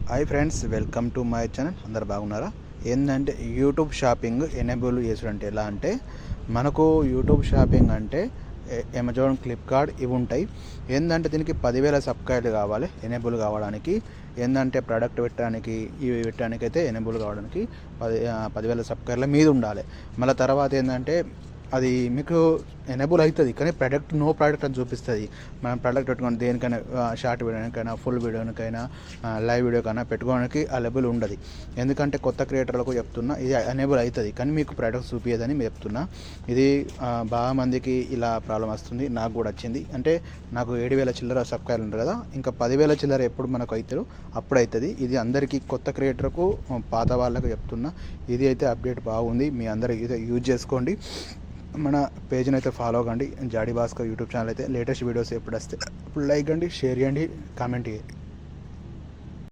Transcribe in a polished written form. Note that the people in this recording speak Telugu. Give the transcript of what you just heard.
Hi friends, welcome to my channel. అందరు బాగున్నారా? ఏంటంటే యూట్యూబ్ షాపింగ్ ఎనేబుల్ చేసుడంటే ఎలా అంటే, మనకు యూట్యూబ్ షాపింగ్ అంటే అమెజాన్, ఫ్లిప్కార్ట్ ఇవి ఉంటాయి. ఏంటంటే దీనికి 10,000 సబ్స్క్రైబర్లు కావాలి ఎనేబుల్ కావడానికి. ఏంటంటే ప్రోడక్ట్ పెట్టడానికి, ఇవి పెట్టడానికి అయితే ఎనేబుల్ కావడానికి 10,000 సబ్స్క్రైబర్ల మీద ఉండాలి. మళ్ళీ తర్వాత ఏంటంటే అది మీకు ఎనేబుల్ అవుతుంది, కానీ నో ప్రోడక్ట్ అని చూపిస్తుంది. మనం ప్రోడక్ట్ పెట్టుకొని దేనికైనా షార్ట్ వీడియోకైనా, ఫుల్ వీడియోకైనా, లైవ్ వీడియోకైనా పెట్టుకోవడానికి అవైలబుల్ ఉండదు. ఎందుకంటే కొత్త క్రియేటర్లకు చెప్తున్నా, ఇది ఎనేబుల్ అవుతుంది కానీ మీకు ప్రోడక్ట్ చూపించదని చెప్తున్నా. ఇది బాగా మందికి ఇలా ప్రాబ్లం వస్తుంది, నాకు కూడా వచ్చింది. అంటే నాకు 7,000 చిల్లర సబ్స్క్రైబర్లు ఉంటారు కదా, ఇంకా 10,000 చిల్లర ఎప్పుడు మనకు అవుతారు అప్పుడు అవుతుంది. ఇది అందరికీ కొత్త క్రియేటర్కు, పాత వాళ్ళకు చెప్తున్నా. ఇది అయితే అప్డేట్ బాగుంది, మీ అందరూ ఇది యూజ్ చేసుకోండి. మన పేజ్ని అయితే ఫాలో అవ్వండి. జాడీ భాస్కర్ యూట్యూబ్ ఛానల్ అయితే లేటెస్ట్ వీడియోస్ ఎప్పుడు వస్తే అప్పుడు లైక్ అండి, షేర్ చేయండి, కామెంట్ చేయండి.